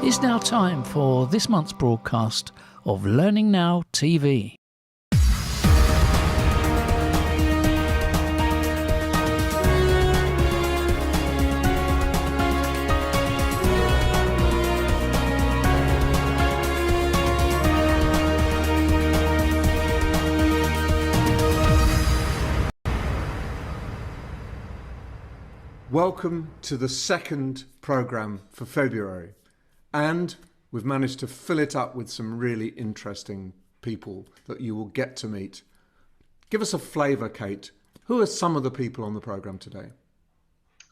It's now time for this month's broadcast of Learning Now TV. Welcome to the second programme for February, and we've managed to fill it up with some really interesting people that you will get to meet. Give us a flavour, Kate. Who are some of the people on the programme today?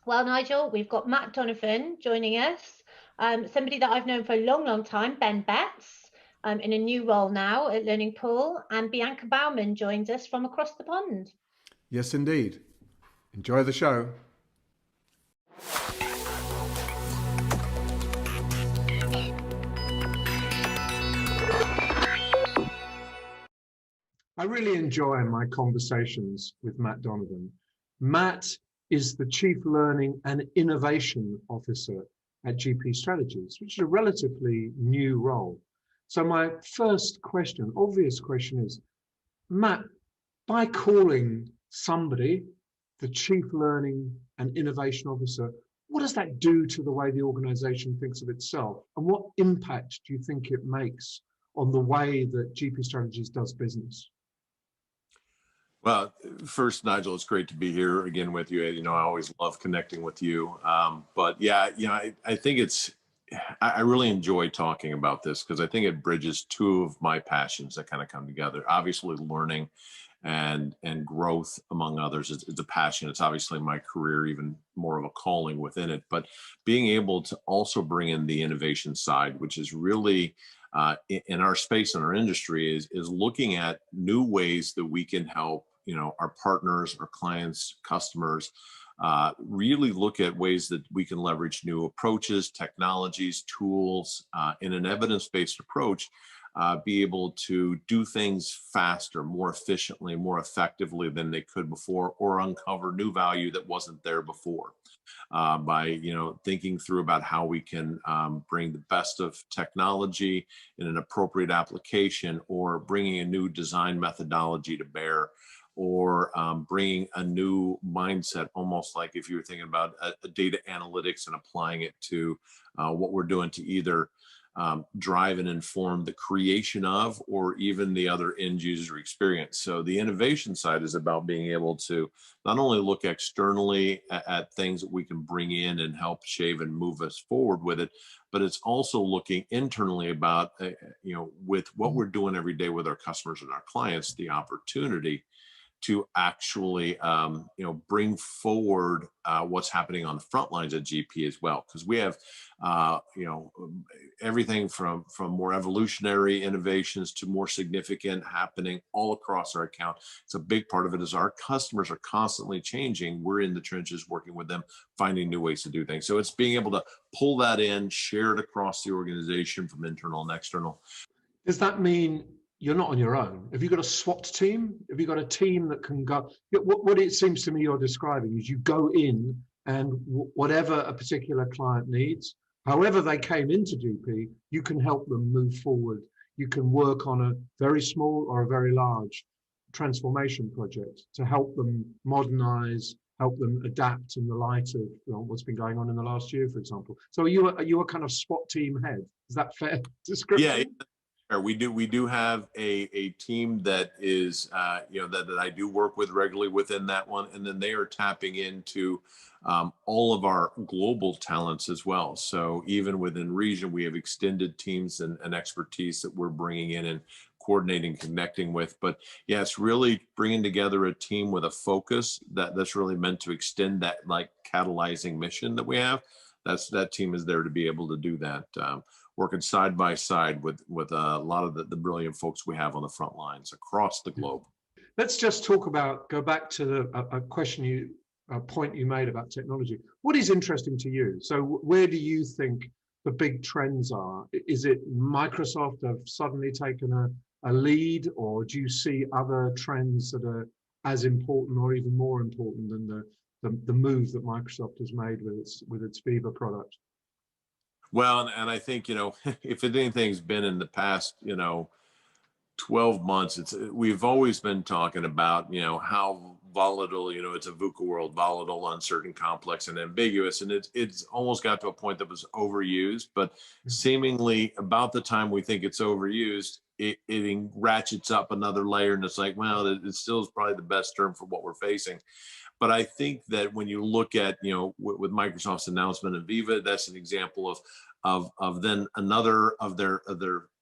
Well, Nigel, we've got Matt Donovan joining us, somebody that I've known for a long, long time, Ben Betts, in a new role now at Learning Pool, and Bianca Bauman joins us from across the pond. Yes, indeed. Enjoy the show. I really enjoy my conversations with Matt Donovan. Matt is the Chief Learning and Innovation Officer at GP Strategies, which is a relatively new role. So my first question, obvious question is, Matt, by calling somebody the Chief Learning and Innovation Officer, what does that do to the way the organization thinks of itself? And what impact do you think it makes on the way that GP Strategies does business? Well, first, Nigel, it's great to be here again with you. You know, I always love connecting with you. But yeah, you know, I think I really enjoy talking about this because I think it bridges two of my passions that kind of come together. Obviously, learning and growth, among others, is a passion. It's obviously my career, even more of a calling within it. But being able to also bring in the innovation side, which is really in our space, in our industry, is looking at new ways that we can help, you know, our partners, our clients, customers, really look at ways that we can leverage new approaches, technologies, tools, in an evidence-based approach, be able to do things faster, more efficiently, more effectively than they could before, or uncover new value that wasn't there before. By, you know, thinking through about how we can bring the best of technology in an appropriate application, or bringing a new design methodology to bear, or bringing a new mindset, almost like if you were thinking about a data analytics and applying it to what we're doing to either drive and inform the creation of, or even the other end user experience. So the innovation side is about being able to not only look externally at things that we can bring in and help shave and move us forward with it, but it's also looking internally about, you know, with what we're doing every day with our customers and our clients, the opportunity to actually, you know, bring forward what's happening on the front lines at GP as well. Because we have, you know, everything from more evolutionary innovations to more significant happening all across our account. It's a big part of it is our customers are constantly changing. We're in the trenches working with them, finding new ways to do things. So it's being able to pull that in, share it across the organization from internal and external. Does that mean you're not on your own? Have you got a SWAT team? Have you got a team that can go? What it seems to me you're describing is you go in and whatever a particular client needs, however they came into GP, you can help them move forward. You can work on a very small or a very large transformation project to help them modernize, help them adapt in the light of, you know, what's been going on in the last year, for example. So are you a kind of SWAT team head? Is that fair description? Yeah. We do have a team that is, you know, that I do work with regularly within that one. And then they are tapping into all of our global talents as well. So even within region, we have extended teams and expertise that we're bringing in and coordinating, connecting with. But yeah, it's really bringing together a team with a focus that's really meant to extend that, like, catalyzing mission that we have. That team is there to be able to do that. Working side by side with a lot of the brilliant folks we have on the front lines across the globe. Let's just go back to a point you made about technology. What is interesting to you? So where do you think the big trends are? Is it Microsoft have suddenly taken a lead, or do you see other trends that are as important or even more important than the move that Microsoft has made with its Viva product? Well, and I think, if anything's been in the past, 12 months, we've always been talking about, how volatile, it's a VUCA world, volatile, uncertain, complex, and ambiguous. And it's almost got to a point that was overused, but seemingly about the time we think it's overused, it ratchets up another layer. And it's like, well, it still is probably the best term for what we're facing. But I think that when you look at, with Microsoft's announcement of Viva, that's an example of then another of their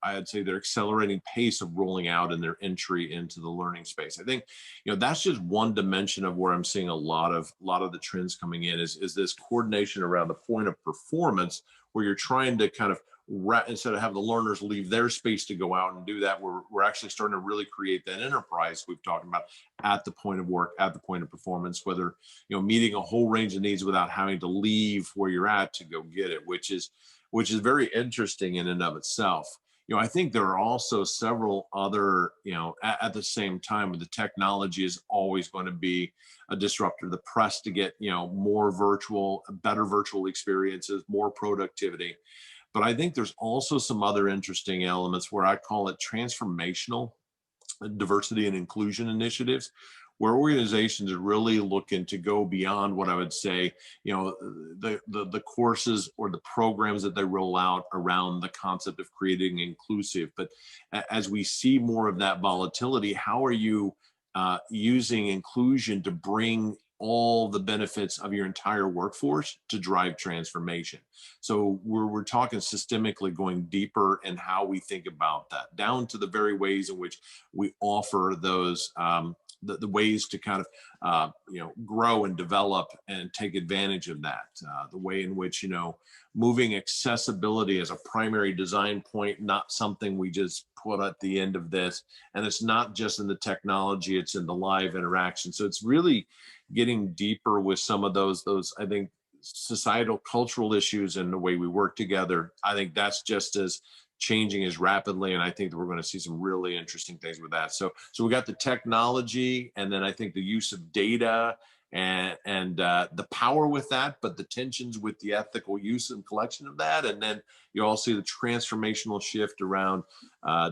I'd say their accelerating pace of rolling out and their entry into the learning space. I think, that's just one dimension of where I'm seeing a lot of the trends coming in is this coordination around the point of performance, where you're trying to kind of instead of have the learners leave their space to go out and do that, we're actually starting to really create that enterprise we've talked about at the point of work, at the point of performance, whether, meeting a whole range of needs without having to leave where you're at to go get it, which is very interesting in and of itself. I think there are also several other, at the same time, the technology is always going to be a disruptor. The press to get, more virtual, better virtual experiences, more productivity. But I think there's also some other interesting elements where I call it transformational diversity and inclusion initiatives, where organizations are really looking to go beyond what I would say, the courses or the programs that they roll out around the concept of creating inclusive. But as we see more of that volatility, how are you using inclusion to bring all the benefits of your entire workforce to drive transformation? So we're talking systemically, going deeper in how we think about that, down to the very ways in which we offer those the ways to kind of grow and develop and take advantage of that. The way in which moving accessibility as a primary design point, not something we just put at the end of this. And it's not just in the technology, it's in the live interaction. So it's really getting deeper with some of those I think societal cultural issues and the way we work together. I think that's just as changing as rapidly, and I think that we're going to see some really interesting things with that. So we got the technology, and then I think the use of data and the power with that, but the tensions with the ethical use and collection of that, and then you all see the transformational shift around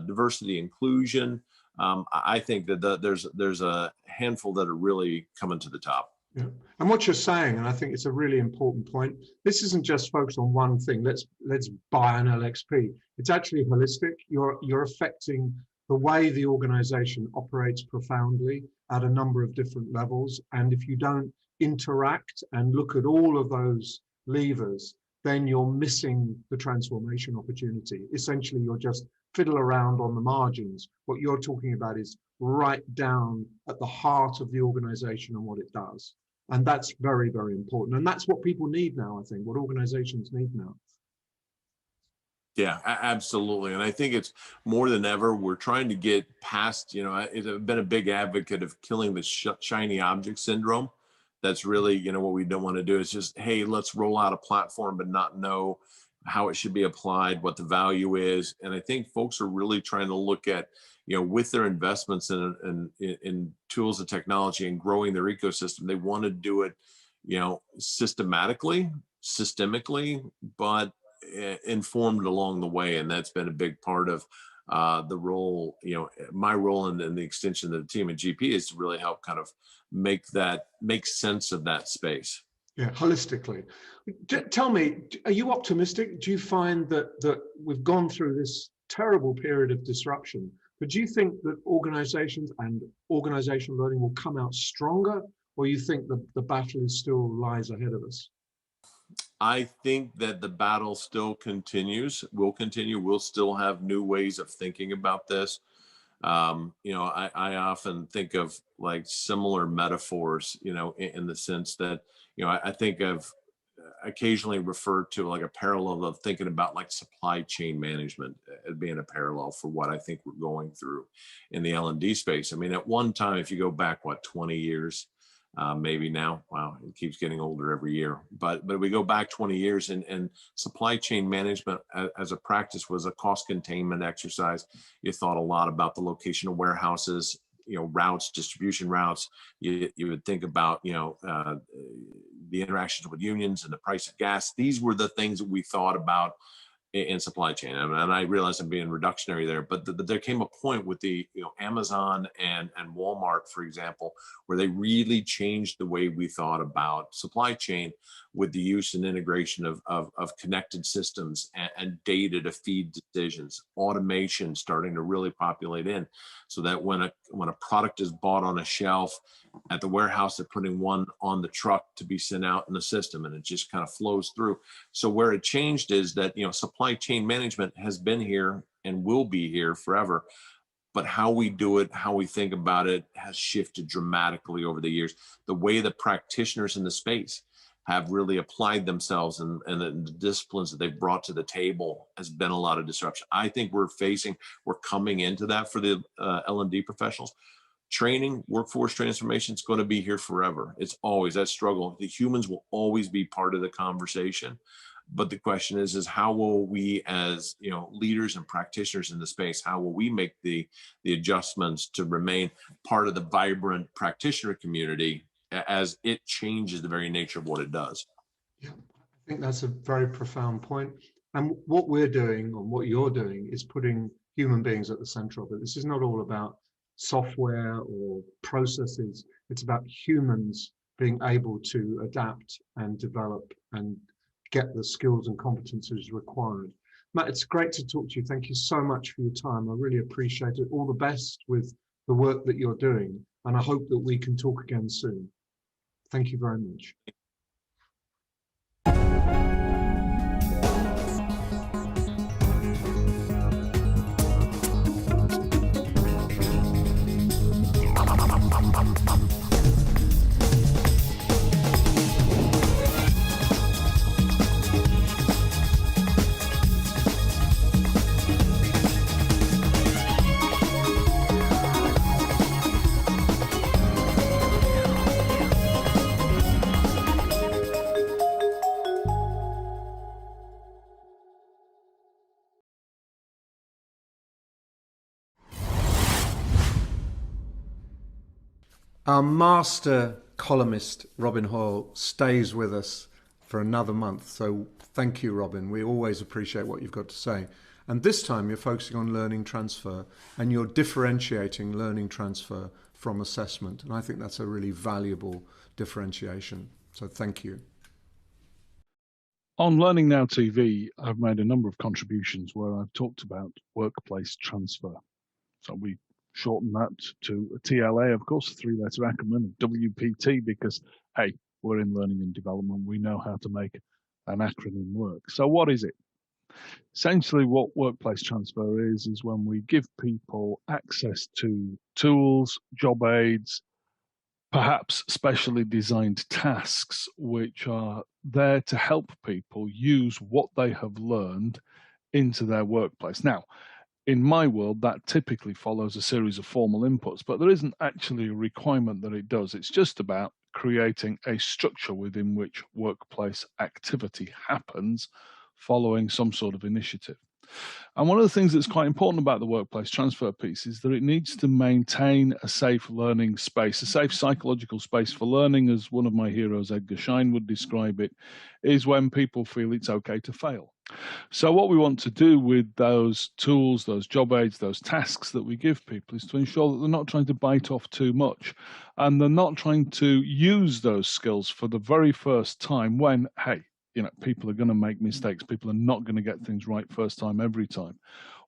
diversity, inclusion. I think that there's a handful that are really coming to the top. Yeah. And what you're saying, and I think it's a really important point, this isn't just focused on one thing. Let's buy an LXP. It's actually holistic. You're affecting the way the organization operates profoundly at a number of different levels. And if you don't interact and look at all of those levers, then you're missing the transformation opportunity. Essentially, you're just fiddle around on the margins. What you're talking about is right down at the heart of the organization and what it does. And that's very, very important. And that's what people need now, I think, what organizations need now. Yeah, absolutely. And I think it's more than ever, we're trying to get past, I've been a big advocate of killing the shiny object syndrome. That's really, what we don't want to do is just, hey, let's roll out a platform, but not know how it should be applied, what the value is. And I think folks are really trying to look at, with their investments in tools and technology and growing their ecosystem, they want to do it, systemically, but informed along the way. And that's been a big part of the role, my role and the extension of the team at GP is to really help kind of make sense of that space. Yeah, holistically. Tell me, are you optimistic? Do you find that we've gone through this terrible period of disruption, but do you think that organizations and organizational learning will come out stronger, or you think the battle still lies ahead of us? I think that the battle still continues, will continue. We'll still have new ways of thinking about this. I often think of like similar metaphors, in the sense that, I think of occasionally referred to like a parallel of thinking about like supply chain management as being a parallel for what I think we're going through in the L&D space. I mean, at one time, if you go back, 20 years, maybe now, wow, it keeps getting older every year. But we go back 20 years and supply chain management as a practice was a cost containment exercise. You thought a lot about the location of warehouses, routes, distribution routes. You would think about, the interactions with unions and the price of gas. These were the things that we thought about in supply chain. And I realize I'm being reductionary there, but there came a point with the Amazon and Walmart, for example, where they really changed the way we thought about supply chain with the use and integration of connected systems and data to feed decisions, automation starting to really populate in, so that when a product is bought on a shelf at the warehouse, they're putting one on the truck to be sent out in the system, and it just kind of flows through. So where it changed is that supply chain management has been here and will be here forever, but how we do it, how we think about it, has shifted dramatically over the years. The way the practitioners in the space have really applied themselves and the disciplines that they've brought to the table has been a lot of disruption. I think we're coming into that for the L&D professionals. Training, workforce transformation is going to be here forever. It's always that struggle. The humans will always be part of the conversation. But the question is how will we, as leaders and practitioners in the space, how will we make the adjustments to remain part of the vibrant practitioner community as it changes the very nature of what it does? Yeah, I think that's a very profound point. And what we're doing, or what you're doing, is putting human beings at the center of it. This is not all about software or processes. It's about humans being able to adapt and develop and get the skills and competencies required. Matt, it's great to talk to you. Thank you so much for your time. I really appreciate it. All the best with the work that you're doing, and I hope that we can talk again soon. Thank you very much. Our master columnist, Robin Hoyle, stays with us for another month. So thank you, Robin. We always appreciate what you've got to say. And this time you're focusing on learning transfer, and you're differentiating learning transfer from assessment. And I think that's a really valuable differentiation. So thank you. On Learning Now TV, I've made a number of contributions where I've talked about workplace transfer. So we shorten that to a TLA, of course, a three-letter acronym, WPT, because, hey, we're in learning and development. We know how to make an acronym work. So what is it? Essentially, what workplace transfer is when we give people access to tools, job aids, perhaps specially designed tasks, which are there to help people use what they have learned into their workplace. Now, in my world, that typically follows a series of formal inputs, but there isn't actually a requirement that it does. It's just about creating a structure within which workplace activity happens following some sort of initiative. And one of the things that's quite important about the workplace transfer piece is that it needs to maintain a safe learning space, a safe psychological space for learning, as one of my heroes, Edgar Schein, would describe it, is when people feel it's okay to fail. So what we want to do with those tools, those job aids, those tasks that we give people is to ensure that they're not trying to bite off too much, and they're not trying to use those skills for the very first time when, hey, people are going to make mistakes. People are not going to get things right first time every time,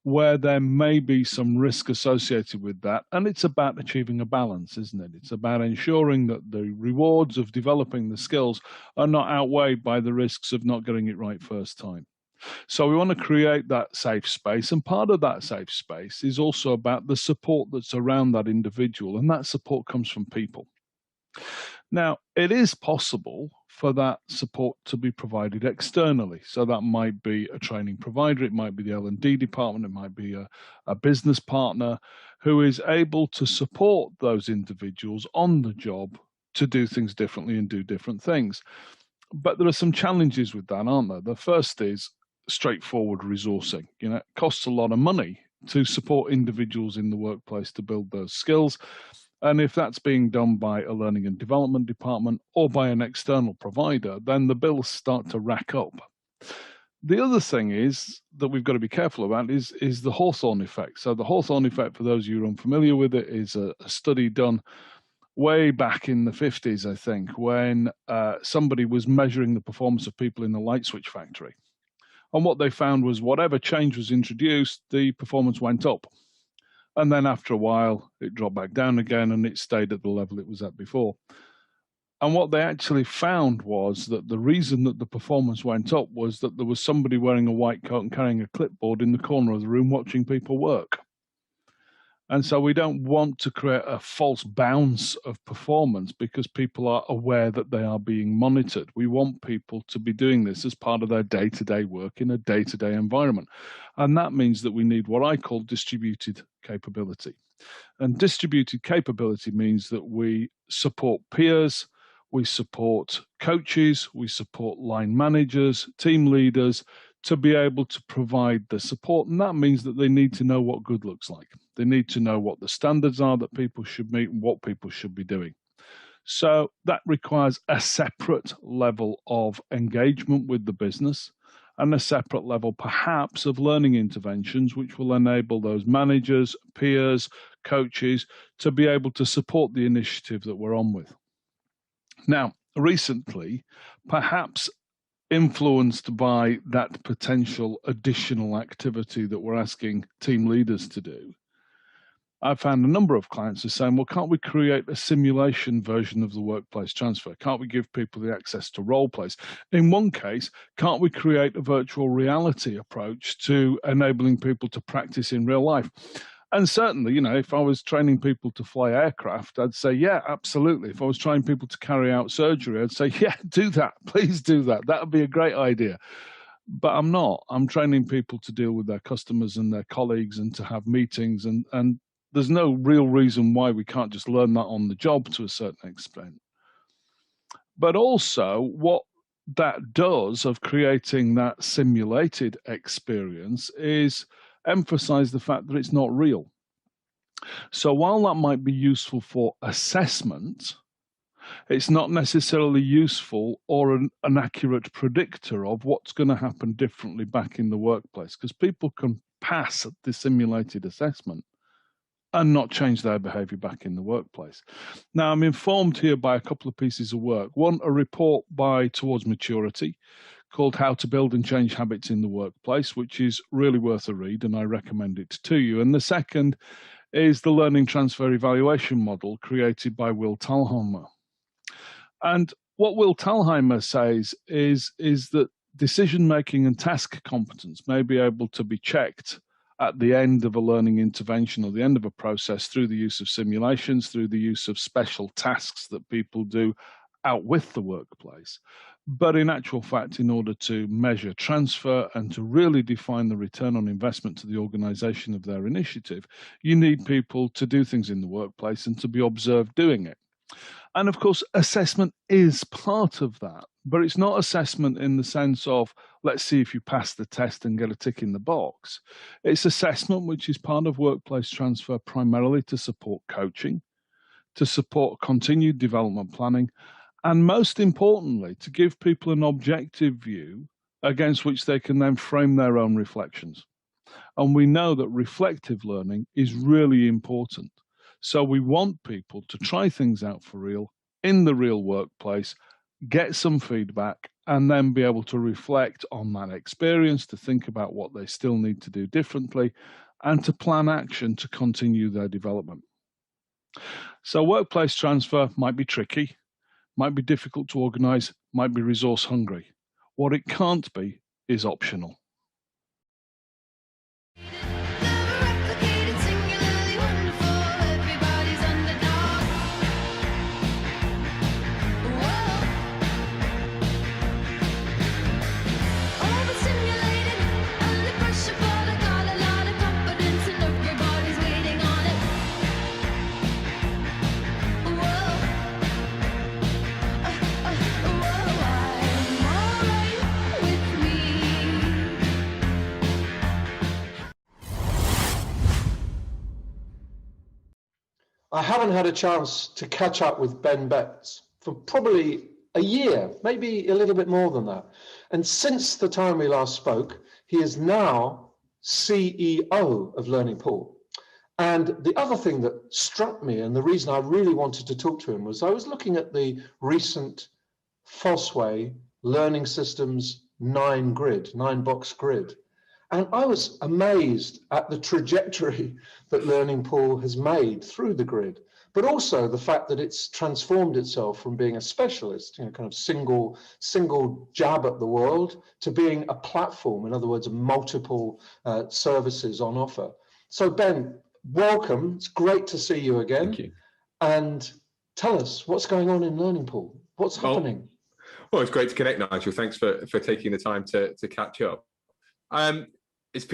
where there may be some risk associated with that. And it's about achieving a balance, isn't it? It's about ensuring that the rewards of developing the skills are not outweighed by the risks of not getting it right first time. So we want to create that safe space. And part of that safe space is also about the support that's around that individual. And that support comes from people. Now, it is possible for that support to be provided externally. So that might be a training provider, it might be the L&D department, it might be a business partner who is able to support those individuals on the job to do things differently and do different things. But there are some challenges with that, aren't there? The first is straightforward resourcing. It costs a lot of money to support individuals in the workplace to build those skills. And if that's being done by a learning and development department or by an external provider, then the bills start to rack up. The other thing is that we've got to be careful about is the Hawthorne effect. So the Hawthorne effect, for those of you who are unfamiliar with it, is a study done way back in the 50s, I think, when somebody was measuring the performance of people in the light switch factory. And what they found was whatever change was introduced, the performance went up. And then after a while, it dropped back down again and it stayed at the level it was at before. And what they actually found was that the reason that the performance went up was that there was somebody wearing a white coat and carrying a clipboard in the corner of the room watching people work. And so we don't want to create a false bounce of performance because people are aware that they are being monitored. We want people to be doing this as part of their day-to-day work in a day-to-day environment. And that means that we need what I call distributed capability. And distributed capability means that we support peers, we support coaches, we support line managers, team leaders, to be able to provide the support. And that means that they need to know what good looks like. They need to know what the standards are that people should meet and what people should be doing. So that requires a separate level of engagement with the business and a separate level perhaps of learning interventions, which will enable those managers, peers, coaches to be able to support the initiative that we're on with. Now, recently, perhaps influenced by that potential additional activity that we're asking team leaders to do, I've found a number of clients are saying, well, can't we create a simulation version of the workplace transfer? Can't we give people the access to role plays? In one case, can't we create a virtual reality approach to enabling people to practice in real life? And certainly, if I was training people to fly aircraft, I'd say, yeah, absolutely. If I was trying people to carry out surgery, I'd say, yeah, do that. Please do that. That would be a great idea. But I'm not. I'm training people to deal with their customers and their colleagues and to have meetings. And there's no real reason why we can't just learn that on the job to a certain extent. But also, what that does of creating that simulated experience is emphasize the fact that it's not real. So while that might be useful for assessment, it's not necessarily useful or an accurate predictor of what's going to happen differently back in the workplace, because people can pass the simulated assessment and not change their behavior back in the workplace. Now, I'm informed here by a couple of pieces of work. One, a report by Towards Maturity, called How to Build and Change Habits in the Workplace, which is really worth a read, and I recommend it to you. And the second is the Learning Transfer Evaluation Model created by Will Thalheimer. And what Will Thalheimer says is that decision-making and task competence may be able to be checked at the end of a learning intervention or the end of a process through the use of simulations, through the use of special tasks that people do out with the workplace. But in actual fact, in order to measure transfer and to really define the return on investment to the organization of their initiative, you need people to do things in the workplace and to be observed doing it. And of course, assessment is part of that, but it's not assessment in the sense of, let's see if you pass the test and get a tick in the box. It's assessment which is part of workplace transfer primarily to support coaching, to support continued development planning, and most importantly, to give people an objective view against which they can then frame their own reflections. And we know that reflective learning is really important. So we want people to try things out for real in the real workplace, get some feedback, and then be able to reflect on that experience, to think about what they still need to do differently, and to plan action to continue their development. So workplace transfer might be tricky, might be difficult to organize, might be resource hungry. What it can't be is optional. I haven't had a chance to catch up with Ben Betts for probably a year, maybe a little bit more than that. And since the time we last spoke, he is now CEO of Learning Pool. And the other thing that struck me, and the reason I really wanted to talk to him, was I was looking at the recent Fosway Learning Systems 9-box grid. And I was amazed at the trajectory that Learning Pool has made through the grid, but also the fact that it's transformed itself from being a specialist, kind of single jab at the world, to being a platform, in other words, multiple services on offer. So Ben, welcome. It's great to see you again. Thank you. And tell us what's going on in Learning Pool. What's happening? Well, it's great to connect, Nigel. Thanks for taking the time to catch up. It's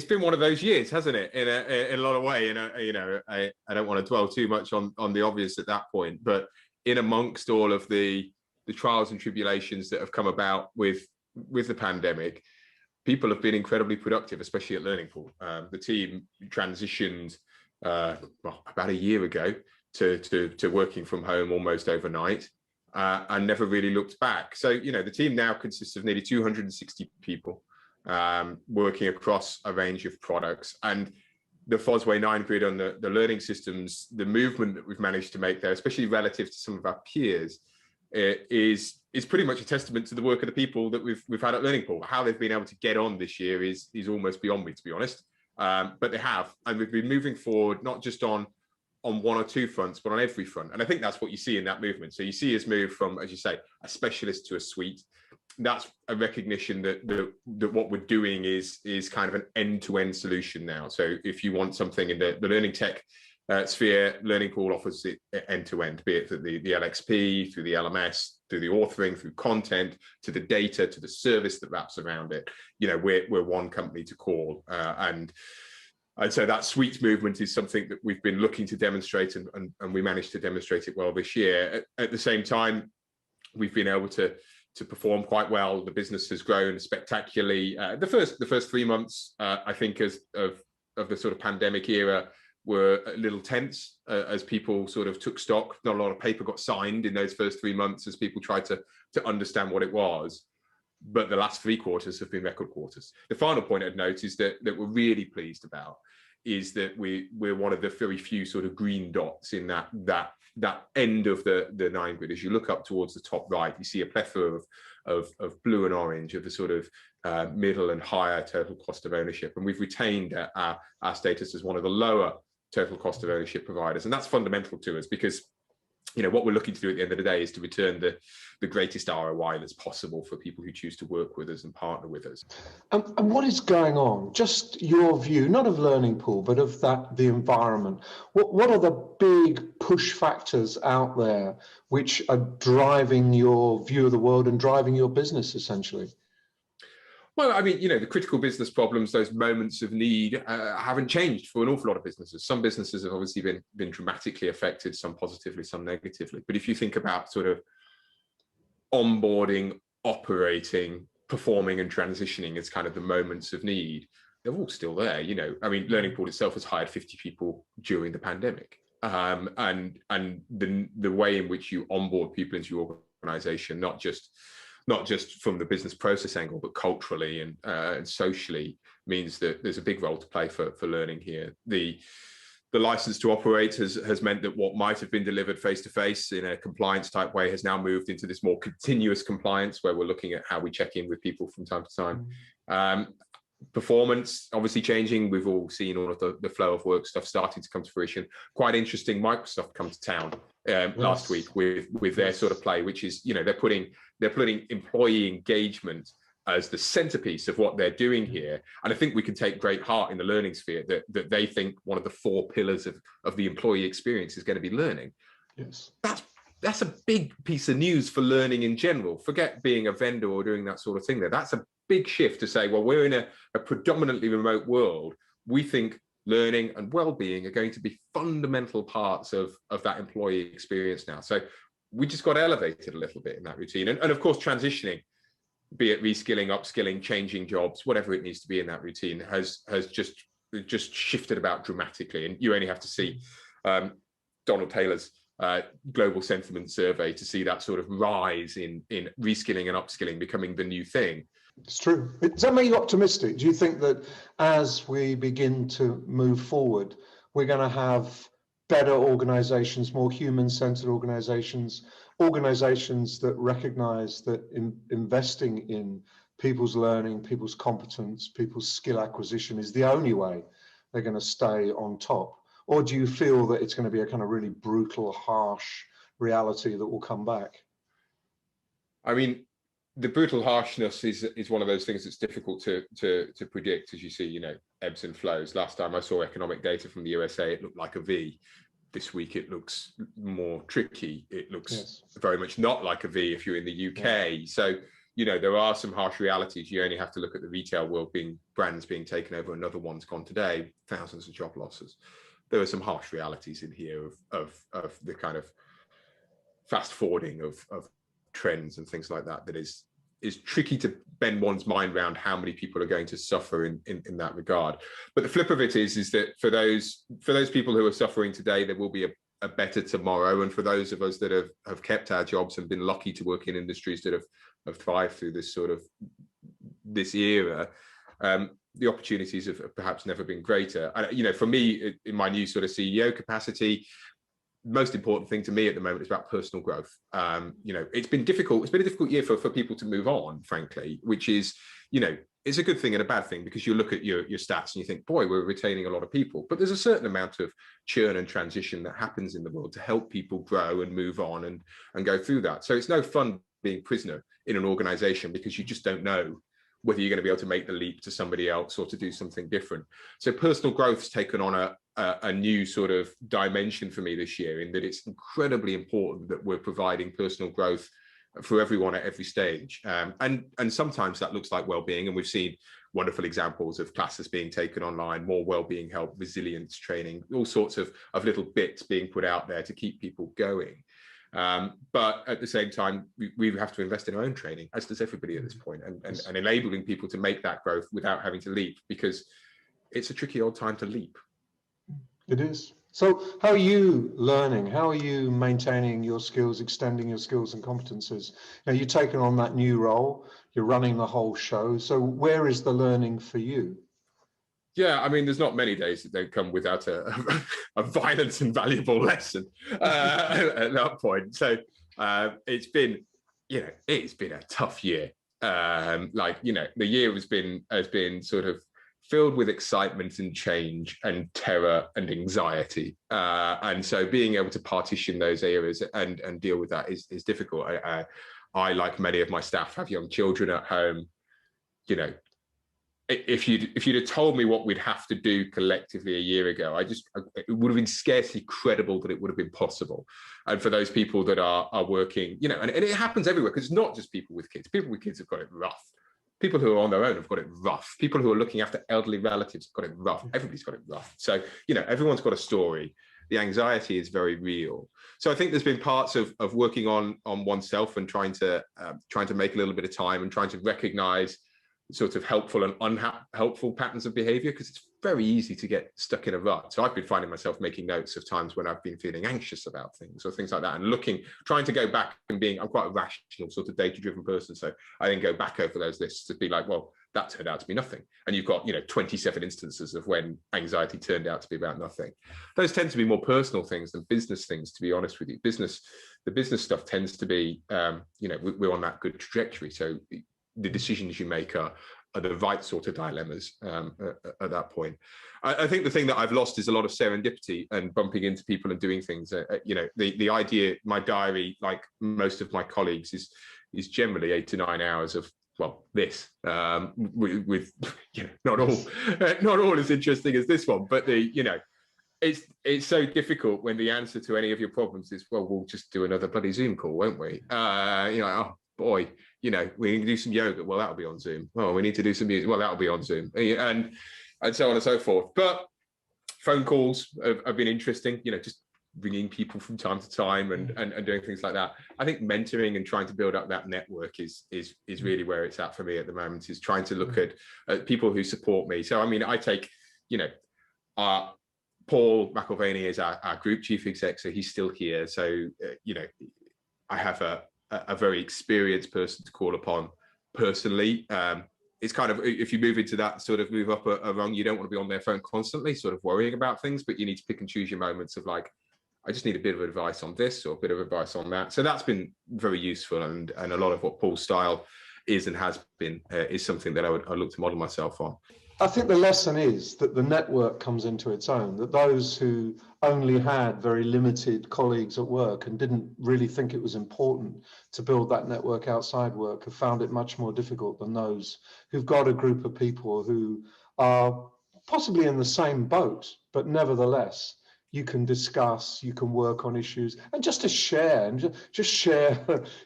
been one of those years, hasn't it? In a lot of way. And I don't want to dwell too much on the obvious at that point, but in amongst all of the trials and tribulations that have come about with the pandemic, people have been incredibly productive, especially at Learning Pool. The team transitioned about a year ago to working from home almost overnight, and never really looked back. So the team now consists of nearly 260 people. Working across a range of products, and the Fosway 9 grid on the learning systems, the movement that we've managed to make there, especially relative to some of our peers, is pretty much a testament to the work of the people that we've had at Learning Pool. How they've been able to get on this year is almost beyond me, to be honest. But they have, and we've been moving forward not just on one or two fronts, but on every front. And I think that's what you see in that movement. So you see us move from, as you say, a specialist to a suite. That's a recognition that what we're doing is kind of an end-to-end solution now. So if you want something in the learning tech sphere, Learning Pool offers it end-to-end, be it the LXP, through the LMS, through the authoring, through content, to the data, to the service that wraps around it. We're one company to call, and so that suite movement is something that we've been looking to demonstrate, and we managed to demonstrate it well this year. At the same time, we've been able to perform quite well. The business has grown spectacularly. The first 3 months, I think, of the sort of pandemic era were a little tense as people sort of took stock. Not a lot of paper got signed in those first 3 months as people tried to understand what it was. But the last 3 quarters have been record quarters. The final point I'd note is that we're really pleased about is that we're one of the very few sort of green dots in that end of the 9 grid. As you look up towards the top right, you see a plethora of blue and orange of the sort of middle and higher total cost of ownership. And we've retained our status as one of the lower total cost of ownership providers. And that's fundamental to us because what we're looking to do at the end of the day is to return the greatest ROI that's possible for people who choose to work with us and partner with us. And what is going on? Just your view, not of Learning Pool, but of the environment. What are the big push factors out there which are driving your view of the world and driving your business, essentially? Well, I mean, the critical business problems, those moments of need haven't changed for an awful lot of businesses. Some businesses have obviously been dramatically affected, some positively, some negatively. But if you think about sort of onboarding, operating, performing and transitioning as kind of the moments of need, they're all still there. I mean, Learning Pool itself has hired 50 people during the pandemic. And the way in which you onboard people into your organization, not just from the business process angle, but culturally and socially, means that there's a big role to play for learning here. The license to operate has meant that what might have been delivered face-to-face in a compliance type way has now moved into this more continuous compliance where we're looking at how we check in with people from time to time. Performance obviously changing. We've all seen all of the flow of work stuff starting to come to fruition. Quite interesting, Microsoft come to town last week with their sort of play, which is they're putting employee engagement as the centerpiece of what they're doing here. And I think we can take great heart in the learning sphere that they think one of the 4 pillars of the employee experience is going to be learning. Yes, that's a big piece of news for learning in general. Forget being a vendor or doing that sort of thing there. That's a big shift to say, well, we're in a predominantly remote world. We think learning and well-being are going to be fundamental parts of that employee experience now. So we just got elevated a little bit in that routine. And of course, transitioning, be it reskilling, upskilling, changing jobs, whatever it needs to be in that routine has just shifted about dramatically. And you only have to see Donald Taylor's global sentiment survey to see that sort of rise in reskilling and upskilling becoming the new thing. It's true. Does that make you optimistic? Do you think that as we begin to move forward, we're going to have better organizations, more human-centered organizations, organizations that recognize that investing in people's learning, people's competence, people's skill acquisition is the only way they're going to stay on top? Or do you feel that it's going to be a kind of really brutal, harsh reality that will come back? I mean, the brutal harshness is one of those things that's difficult to predict, as you see, ebbs and flows. Last time I saw economic data from the USA, it looked like a V. This week it looks more tricky. It looks very much not like a V if you're in the UK. Yeah. So, there are some harsh realities. You only have to look at the retail world, brands being taken over. Another one's gone today, thousands of job losses. There are some harsh realities in here of the kind of fast forwarding of trends and things like that is tricky to bend one's mind around how many people are going to suffer in that regard. But the flip of it is that for those people who are suffering today, there will be a better tomorrow. And for those of us that have kept our jobs and been lucky to work in industries that have thrived through this era, the opportunities have perhaps never been greater. And, for me, in my new sort of CEO capacity, most important thing to me at the moment is about personal growth. It's been difficult. It's been a difficult year for people to move on, frankly, which is, it's a good thing and a bad thing, because you look at your stats and you think, boy, we're retaining a lot of people. But there's a certain amount of churn and transition that happens in the world to help people grow and move on and go through that. So it's no fun being prisoner in an organization, because you just don't know whether you're going to be able to make the leap to somebody else or to do something different. So personal growth's taken on a new sort of dimension for me this year, in that it's incredibly important that we're providing personal growth for everyone at every stage. And sometimes that looks like well-being, and we've seen wonderful examples of classes being taken online, more well-being help, resilience training, all sorts of little bits being put out there to keep people going. But at the same time, we have to invest in our own training, as does everybody at this point, and enabling people to make that growth without having to leap, because it's a tricky old time to leap. It is. So how are you learning? How are you maintaining your skills, extending your skills and competences? Now, you've taken on that new role, you're running the whole show. So where is the learning for you? Yeah, I mean, there's not many days that don't come without a violent and valuable lesson at that point. So it's been a tough year. The year has been sort of filled with excitement and change and terror and anxiety. And so being able to partition those areas and deal with that is difficult. I, like many of my staff, have young children at home. If you'd have told me what we'd have to do collectively a year ago, it would have been scarcely credible that it would have been possible. And for those people that are working, and it happens everywhere, because it's not just people with kids. People with kids have got it rough. People who are on their own have got it rough. People who are looking after elderly relatives have got it rough. Everybody's got it rough. So, everyone's got a story. The anxiety is very real. So I think there's been parts of working on oneself and trying to make a little bit of time and trying to recognize sort of helpful and unhelpful patterns of behavior, because it's very easy to get stuck in a rut. So I've been finding myself making notes of times when I've been feeling anxious about things or things like that, and trying to go back and I'm quite a rational sort of data-driven person. So I then go back over those lists to be like, well, that turned out to be nothing. And you've got, 27 instances of when anxiety turned out to be about nothing. Those tend to be more personal things than business things, to be honest with you. The business stuff tends to be, we're on that good trajectory. So the decisions you make are the right sort of dilemmas at that point. I think the thing that I've lost is a lot of serendipity and bumping into people and doing things. The idea, my diary, like most of my colleagues, is generally 8 to 9 hours of, well, this with not all as interesting as this one, but it's so difficult when the answer to any of your problems is, well, we'll just do another bloody Zoom call, won't we? Oh boy, we need to do some yoga. Well, that'll be on Zoom. Oh, we need to do some music. Well, that'll be on Zoom, and so on and so forth. But phone calls have been interesting. Just ringing people from time to time and doing things like that. I think mentoring and trying to build up that network is really where it's at for me at the moment. Is trying to look at people who support me. So I mean, I take Paul McIlvaney is our group chief exec, so he's still here. So, I have a very experienced person to call upon personally. It's kind of, if you move into that sort of move up a rung, you don't want to be on their phone constantly sort of worrying about things, but you need to pick and choose your moments of like, I just need a bit of advice on this or a bit of advice on that. So that's been very useful, and a lot of what Paul's style is and has been is something that I look to model myself on. I think the lesson is that the network comes into its own, that those who only had very limited colleagues at work and didn't really think it was important to build that network outside work have found it much more difficult than those who've got a group of people who are possibly in the same boat, but nevertheless, you can discuss, you can work on issues, and just to share and just share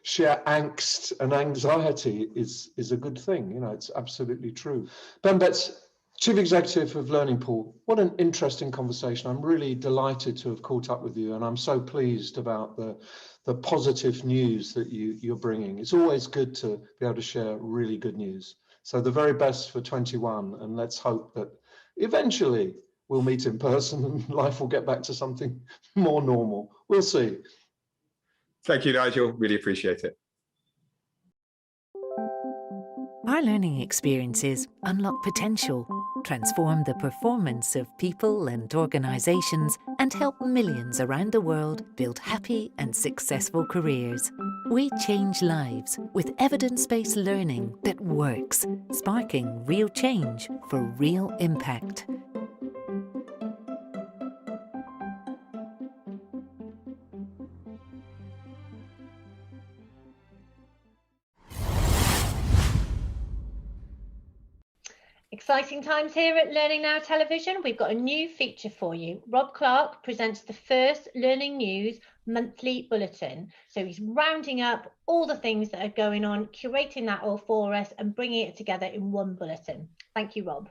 angst and anxiety is a good thing. It's absolutely true. Ben Betts, Chief Executive of Learning Pool, what an interesting conversation. I'm really delighted to have caught up with you, and I'm so pleased about the positive news that you're bringing. It's always good to be able to share really good news. So the very best for 21, and let's hope that eventually we'll meet in person and life will get back to something more normal. We'll see. Thank you, Nigel. Really appreciate it. Our learning experiences unlock potential, transform the performance of people and organisations, and help millions around the world build happy and successful careers. We change lives with evidence-based learning that works, sparking real change for real impact. Exciting times here at Learning Now Television. We've got a new feature for you. Rob Clark presents the first Learning News monthly bulletin. So he's rounding up all the things that are going on, curating that all for us and bringing it together in one bulletin. Thank you, Rob.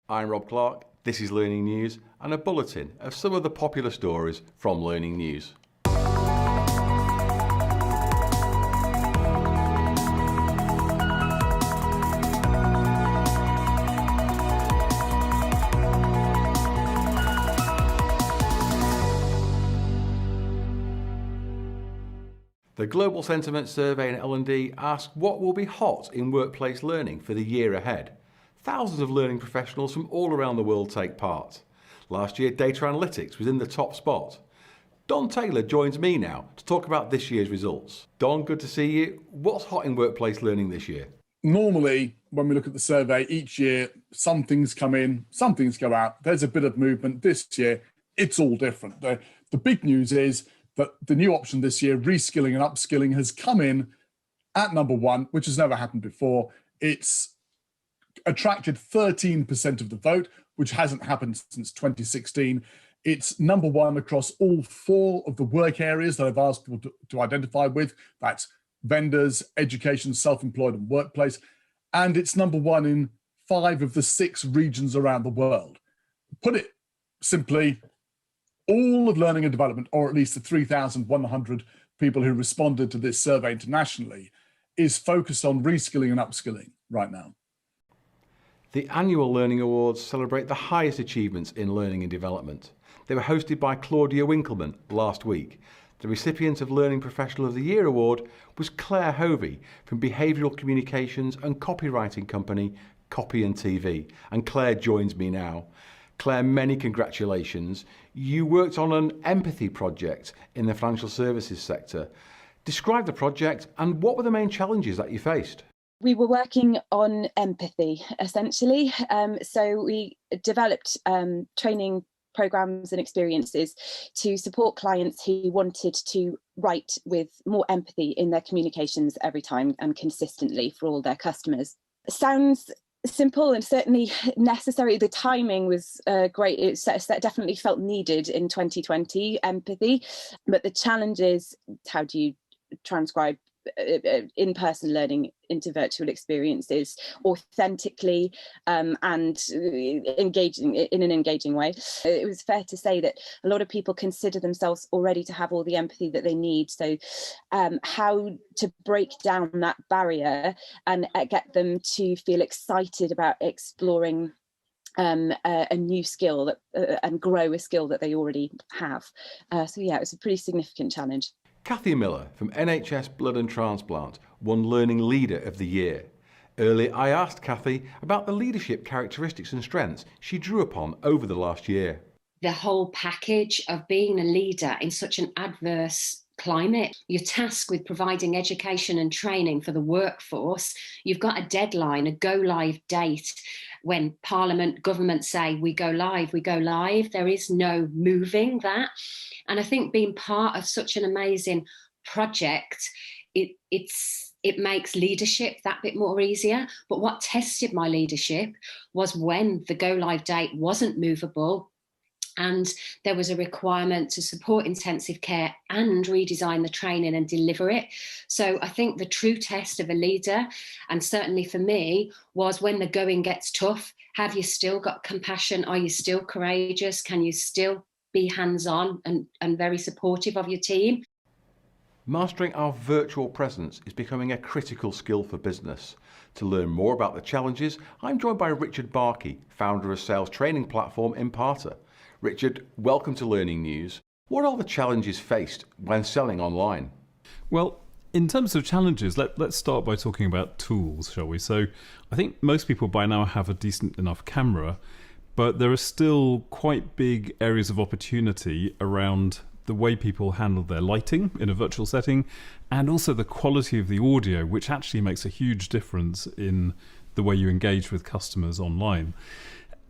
I'm Rob Clark, this is Learning News and a bulletin of some of the popular stories from Learning News. The Global Sentiment Survey in L&D asked what will be hot in workplace learning for the year ahead. Thousands of learning professionals from all around the world take part. Last year, data analytics was in the top spot. Don Taylor joins me now to talk about this year's results. Don, good to see you. What's hot in workplace learning this year? Normally, when we look at the survey each year, some things come in, some things go out. There's a bit of movement. This year, it's all different. The big news is that the new option this year, reskilling and upskilling, has come in at number one, which has never happened before. It's attracted 13% of the vote, which hasn't happened since 2016. It's number one across all 4 of the work areas that I've asked people to identify with. That's vendors, education, self-employed and workplace. And it's number one in 5 of the 6 regions around the world. Put it simply, all of learning and development, or at least the 3,100 people who responded to this survey internationally, is focused on reskilling and upskilling right now. The annual Learning Awards celebrate the highest achievements in learning and development. They were hosted by Claudia Winkleman last week. The recipient of Learning Professional of the Year award was Claire Hovey from behavioural communications and copywriting company Copy and TV. And Claire joins me now. Claire, many congratulations. You worked on an empathy project in the financial services sector. Describe the project and what were the main challenges that you faced? We were working on empathy, essentially. So we developed training programs and experiences to support clients who wanted to write with more empathy in their communications every time and consistently for all their customers. Sounds simple and certainly necessary. The timing was great. It definitely felt needed in 2020, empathy. But the challenge is, how do you transcribe in-person learning into virtual experiences authentically and engaging in an engaging way? It was fair to say that a lot of people consider themselves already to have all the empathy that they need. So how to break down that barrier and get them to feel excited about exploring a new skill that, and grow a skill that they already have. So yeah, it was a pretty significant challenge. Kathy Miller from NHS Blood and Transplant won Learning Leader of the Year. Earlier, I asked Kathy about the leadership characteristics and strengths she drew upon over the last year. The whole package of being a leader in such an adverse climate. You're tasked with providing education and training for the workforce. You've got a deadline, a go live date. When Parliament, government say we go live, we go live. There is no moving that. And I think being part of such an amazing project, it makes leadership that bit more easier. But what tested my leadership was when the go live date wasn't movable, and there was a requirement to support intensive care and redesign the training and deliver it. So I think the true test of a leader, and certainly for me, was when the going gets tough, have you still got compassion? Are you still courageous? Can you still be hands-on and very supportive of your team? Mastering our virtual presence is becoming a critical skill for business. To learn more about the challenges, I'm joined by Richard Barkey, founder of sales training platform Imparter. Richard, welcome to Learning News. What are the challenges faced when selling online? Well, in terms of challenges, let's start by talking about tools, shall we? So I think most people by now have a decent enough camera, but there are still quite big areas of opportunity around the way people handle their lighting in a virtual setting, and also the quality of the audio, which actually makes a huge difference in the way you engage with customers online.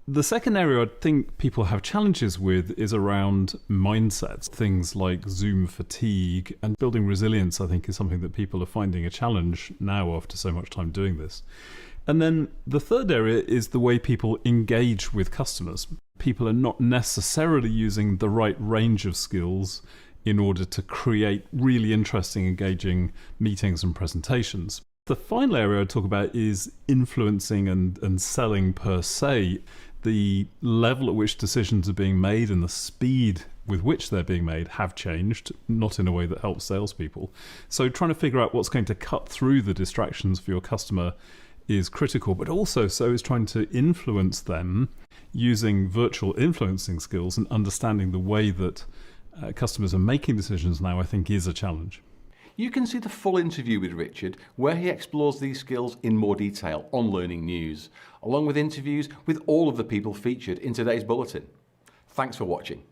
The second area I think people have challenges with is around mindsets. Things like Zoom fatigue and building resilience, I think, is something that people are finding a challenge now after so much time doing this. And then the third area is the way people engage with customers. People are not necessarily using the right range of skills in order to create really interesting, engaging meetings and presentations. The final area I'd talk about is influencing and selling per se. The level at which decisions are being made and the speed with which they're being made have changed, not in a way that helps salespeople. So trying to figure out what's going to cut through the distractions for your customer is critical, but also so is trying to influence them using virtual influencing skills and understanding the way that customers are making decisions now, I think, is a challenge. You can see the full interview with Richard, where he explores these skills in more detail on Learning News, along with interviews with all of the people featured in today's bulletin. Thanks for watching.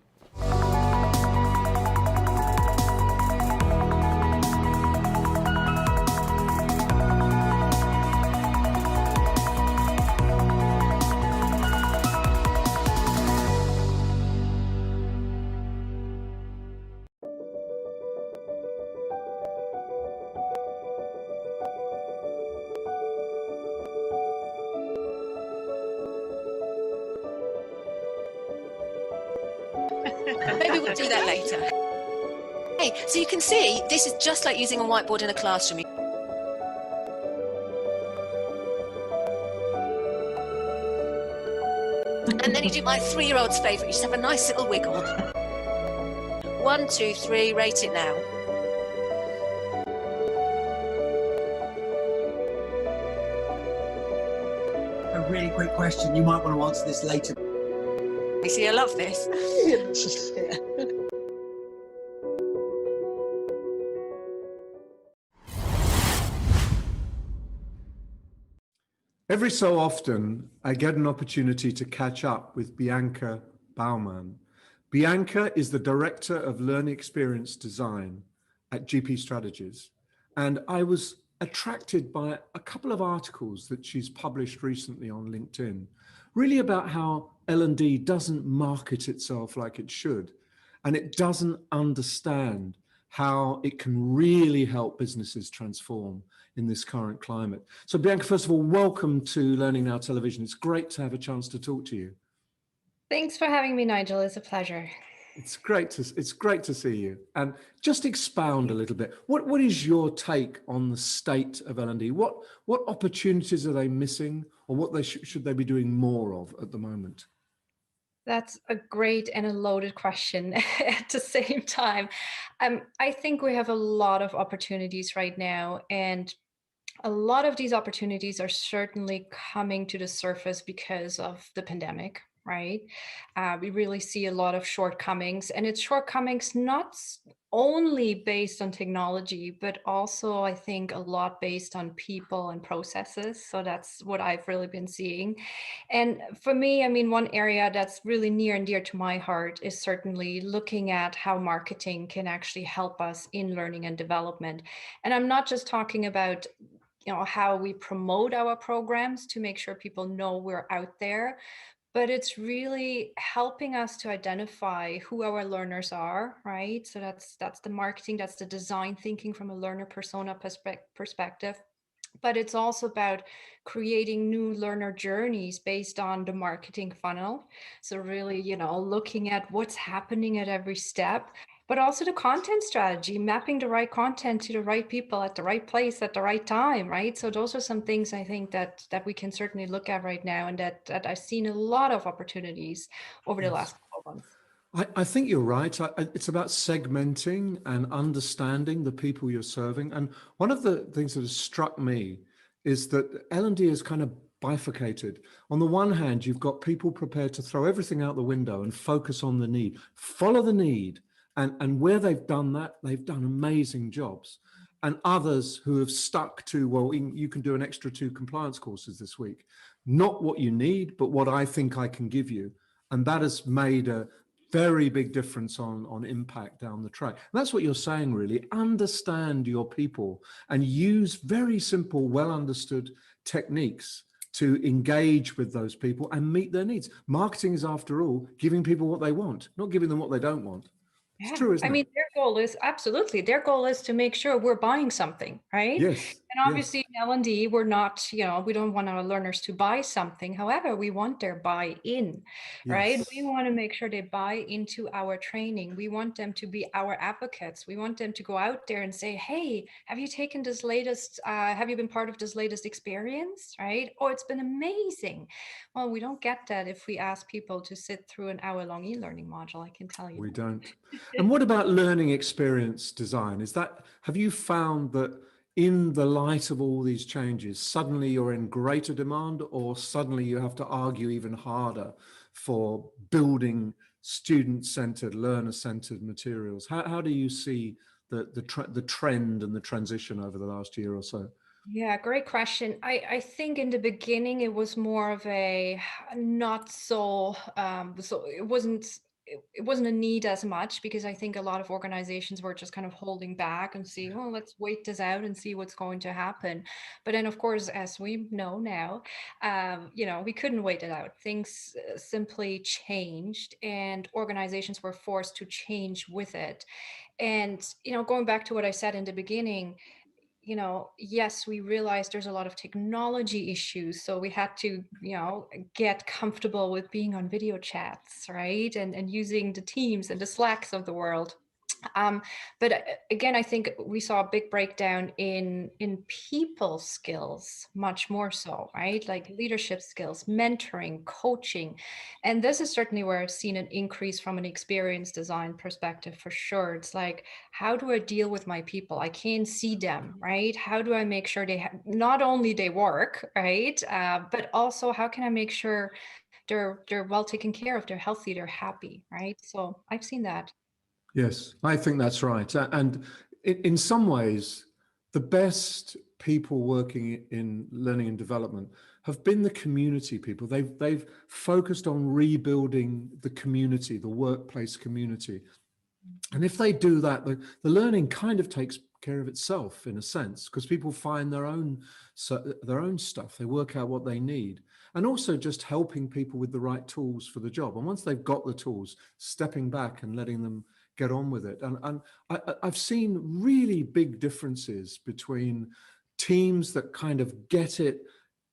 Maybe we'll do that later. Hey, so you can see, this is just like using a whiteboard in a classroom. And then you do my 3-year-old's favourite, you just have a nice little wiggle. 1, 2, 3, rate it now. A really quick question, you might want to answer this later. You see, I love this. Yeah. Every so often, I get an opportunity to catch up with Bianca Baumann. Bianca is the Director of Learning Experience Design at GP Strategies. And I was attracted by a couple of articles that she's published recently on LinkedIn, really about how L&D doesn't market itself like it should, and it doesn't understand how it can really help businesses transform in this current climate. So Bianca, first of all, welcome to Learning Now Television. It's great to have a chance to talk to you. Thanks for having me, Nigel. It's a pleasure. It's great to see you. And just expound a little bit. What is your take on the state of L&D? What opportunities are they missing, or what should they be doing more of at the moment? That's a great and a loaded question at the same time. I think we have a lot of opportunities right now, and a lot of these opportunities are certainly coming to the surface because of the pandemic, right? We really see a lot of shortcomings, and it's shortcomings not only based on technology, but also I think a lot based on people and processes. So that's what I've really been seeing. And for me, I mean, one area that's really near and dear to my heart is certainly looking at how marketing can actually help us in learning and development. And I'm not just talking about how we promote our programs to make sure people know we're out there, but it's really helping us to identify who our learners are, right? So that's the marketing, that's the design thinking from a learner persona perspective. But it's also about creating new learner journeys based on the marketing funnel. So really, looking at what's happening at every step, but also the content strategy, mapping the right content to the right people at the right place at the right time, right? So those are some things I think that we can certainly look at right now, and that I've seen a lot of opportunities over the last couple of months. I think you're right. It's about segmenting and understanding the people you're serving. And one of the things that has struck me is that L&D is kind of bifurcated. On the one hand, you've got people prepared to throw everything out the window and focus on the need, follow the need. And where they've done that, they've done amazing jobs. And others who have stuck to, well, you can do an extra 2 compliance courses this week. Not what you need, but what I think I can give you. And that has made a very big difference on impact down the track. And that's what you're saying, really. Understand your people and use very simple, well understood techniques to engage with those people and meet their needs. Marketing is, after all, giving people what they want, not giving them what they don't want. Yeah. It's true, isn't it? I mean, their goal is to make sure we're buying something, right? Yes. And obviously in L&D, we're not, we don't want our learners to buy something. However, we want their buy-in, right? Yes. We want to make sure they buy into our training. We want them to be our advocates. We want them to go out there and say, hey, have you taken this latest, have you been part of this latest experience, right? Oh, it's been amazing. Well, we don't get that if we ask people to sit through an hour-long e-learning module, I can tell you. We don't. And what about learning experience design? Have you found that in the light of all these changes, suddenly you're in greater demand, or suddenly you have to argue even harder for building student-centered, learner-centered materials? How do you see the trend and the transition over the last year or so? Yeah, great question. I think in the beginning it was more of a not so so it wasn't a need as much, because I think a lot of organizations were just kind of holding back and see, oh, let's wait this out and see what's going to happen. But then, of course, as we know now, we couldn't wait it out. Things simply changed, and organizations were forced to change with it. And, going back to what I said in the beginning, yes, we realized there's a lot of technology issues. So we had to, get comfortable with being on video chats, right? And using the Teams and the Slacks of the world. But again, I think we saw a big breakdown in people skills, much more so, right? Like leadership skills, mentoring, coaching. And this is certainly where I've seen an increase from an experience design perspective, for sure. It's like, how do I deal with my people? I can't see them, right? How do I make sure not only they work, right? But also, how can I make sure they're well taken care of, they're healthy, they're happy, right? So I've seen that. Yes, I think that's right. And in some ways, the best people working in learning and development have been the community people. They've focused on rebuilding the community, the workplace community. And if they do that, the learning kind of takes care of itself in a sense, because people find their own stuff. They work out what they need. And also just helping people with the right tools for the job. And once they've got the tools, stepping back and letting them get on with it. And I've seen really big differences between teams that kind of get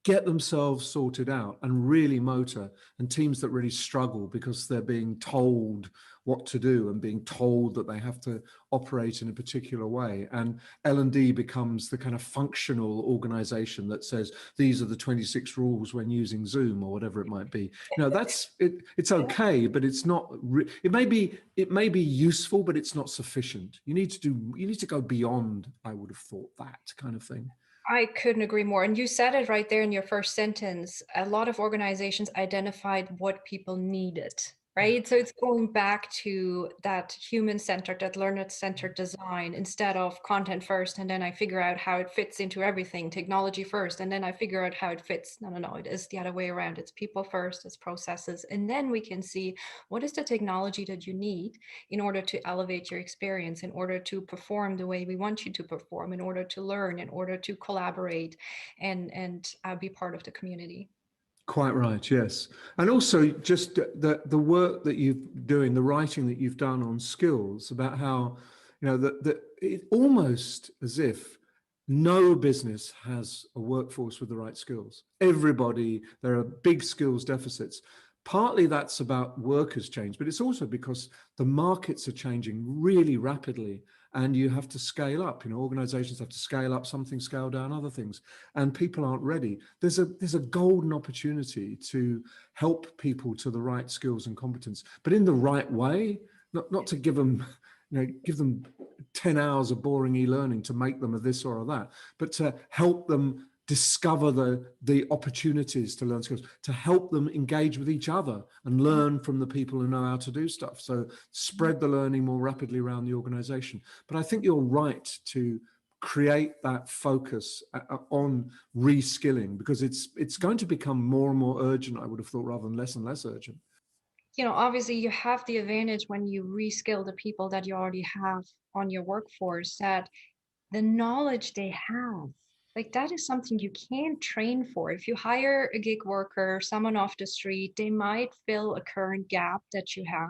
themselves sorted out and really motor, and teams that really struggle because they're being told what to do and being told that they have to operate in a particular way. And L&D becomes the kind of functional organization that says, these are the 26 rules when using Zoom or whatever it might be. That's it. It's okay, but it's not, it may be useful, but it's not sufficient. You need to go beyond, I would have thought, that kind of thing. I couldn't agree more. And you said it right there in your first sentence. A lot of organizations identified what people needed, right? So it's going back to that human-centered, that learner-centered design instead of content first, and then I figure out how it fits into everything, technology first, and then I figure out how it fits. No, it is the other way around. It's people first, it's processes, and then we can see what is the technology that you need in order to elevate your experience, in order to perform the way we want you to perform, in order to learn, in order to collaborate and be part of the community. Quite right, yes. And also just the work that you're doing, the writing that you've done on skills, about how, that it almost as if no business has a workforce with the right skills. Everybody, there are big skills deficits. Partly that's about workers' change, but it's also because the markets are changing really rapidly and you have to scale up. Organizations have to scale up, some things scale down, other things, and people aren't ready. There's a golden opportunity to help people to the right skills and competence, but in the right way, not to give them, give them 10 hours of boring e-learning to make them a this or a that, but to help them discover the opportunities to learn skills, to help them engage with each other and learn from the people who know how to do stuff. So spread the learning more rapidly around the organization. But I think you're right to create that focus on reskilling, because it's going to become more and more urgent, I would have thought, rather than less and less urgent. Obviously you have the advantage when you reskill the people that you already have on your workforce, that the knowledge they have, like that is something you can't train for. If you hire a gig worker, someone off the street, they might fill a current gap that you have,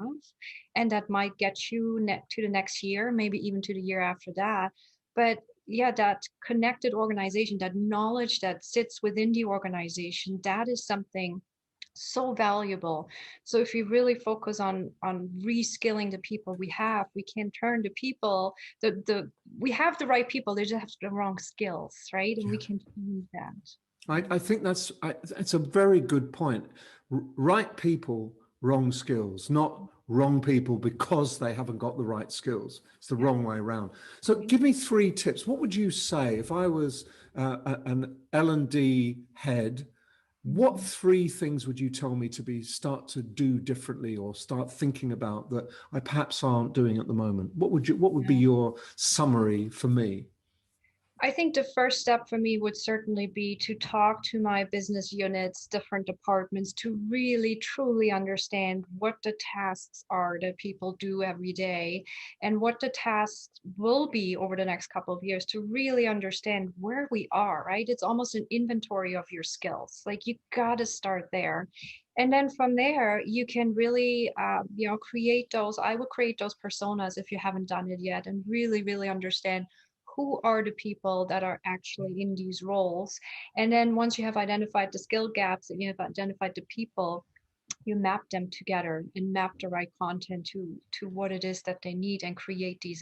and that might get you to the next year, maybe even to the year after that. But yeah, that connected organization, that knowledge that sits within the organization, that is something so valuable. So if we really focus on reskilling the people we have, we can turn the people, we have the right people, they just have the wrong skills, right? And we can change that. I think it's a very good point. Right people, wrong skills, not wrong people because they haven't got the right skills. It's the wrong way around. So give me 3 tips. What would you say if I was an L&D head? What 3 things would you tell me to start to do differently or start thinking about that I perhaps aren't doing at the moment? What would be your summary for me? I think the first step for me would certainly be to talk to my business units, different departments, to really truly understand what the tasks are that people do every day and what the tasks will be over the next couple of years, to really understand where we are, right? It's almost an inventory of your skills. Like, you got to start there. And then from there, you can really, create those, I would create those personas if you haven't done it yet, and really, really understand who are the people that are actually in these roles. And then once you have identified the skill gaps and you have identified the people, you map them together and map the right content to what it is that they need, and create these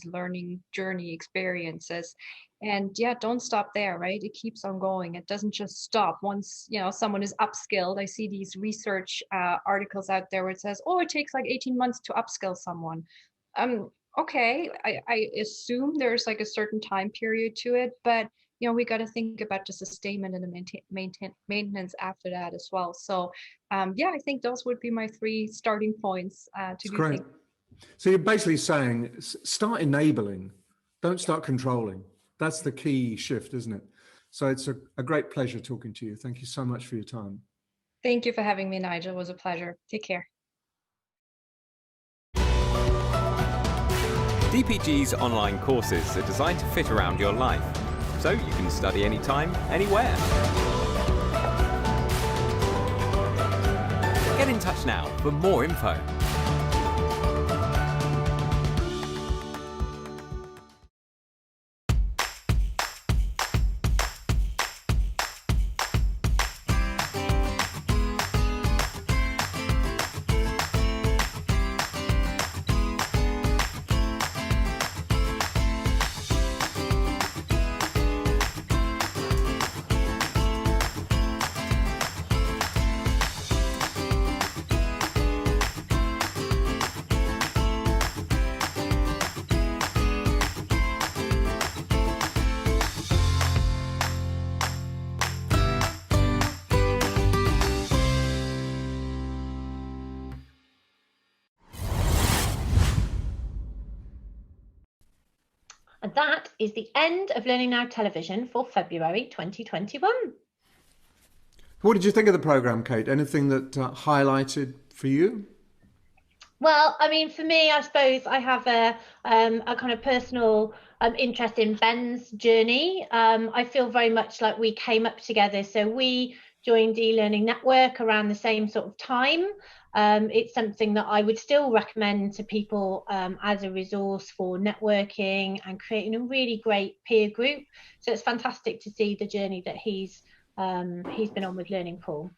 learning journey experiences. And yeah, don't stop there, right? It keeps on going. It doesn't just stop once someone is upskilled. I see these research articles out there where it says, oh, it takes like 18 months to upskill someone. Okay, I assume there's like a certain time period to it, but we got to think about the sustainment and the maintenance after that as well. So I think those would be my 3 starting points to do great. So you're basically saying start enabling, don't start controlling. That's the key shift, isn't it? So it's a great pleasure talking to you. Thank you so much for your time. Thank you for having me, Nigel. It was a pleasure. Take care. DPG's online courses are designed to fit around your life, so you can study anytime, anywhere. Get in touch now for more info. And that is the end of Learning Now Television for February 2021. What did you think of the programme, Kate? Anything that highlighted for you? Well, I mean, for me, I suppose I have a kind of personal interest in Ben's journey. I feel very much like we came up together. So we joined eLearning Network around the same sort of time. It's something that I would still recommend to people as a resource for networking and creating a really great peer group. So it's fantastic to see the journey that he's been on with Learning Pool.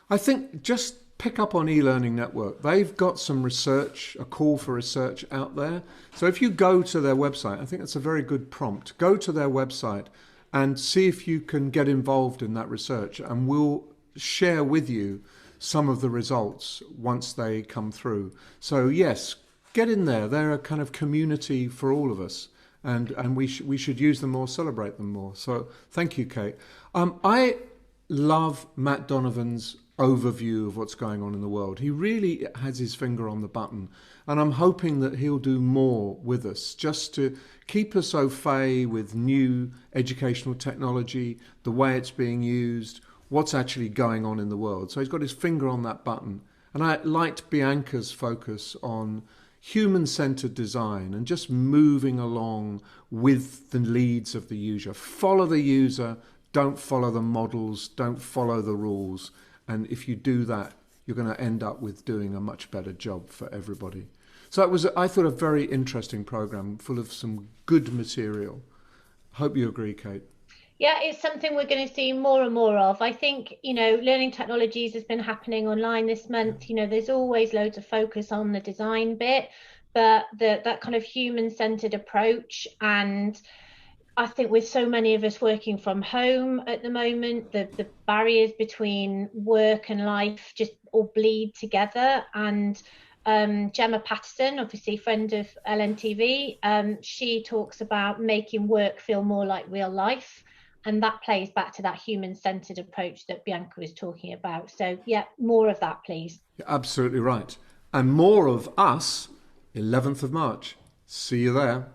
I think just pick up on eLearning Network. They've got some research, a call for research out there. So if you go to their website, I think that's a very good prompt. Go to their website and see if you can get involved in that research, and we'll share with you some of the results once they come through. So yes, get in there. They're a kind of community for all of us, and we should use them more, celebrate them more. So thank you, Kate. I love Matt Donovan's overview of what's going on in the world. He really has his finger on the button, and I'm hoping that he'll do more with us just to keep us au fait with new educational technology, the way it's being used, what's actually going on in the world. So he's got his finger on that button. And I liked Bianca's focus on human-centered design and just moving along with the leads of the user. Follow the user, don't follow the models, don't follow the rules. And if you do that, you're going to end up with doing a much better job for everybody. So it was, I thought, a very interesting program full of some good material. Hope you agree, Kate. Yeah, it's something we're going to see more and more of. I think, learning technologies has been happening online this month. There's always loads of focus on the design bit, but that kind of human-centered approach. And I think with so many of us working from home at the moment, the barriers between work and life just all bleed together. And Gemma Patterson, obviously friend of LNTV, she talks about making work feel more like real life. And that plays back to that human-centered approach that Bianca was talking about. So yeah, more of that, please. You're absolutely right. And more of us, 11th of March. See you there.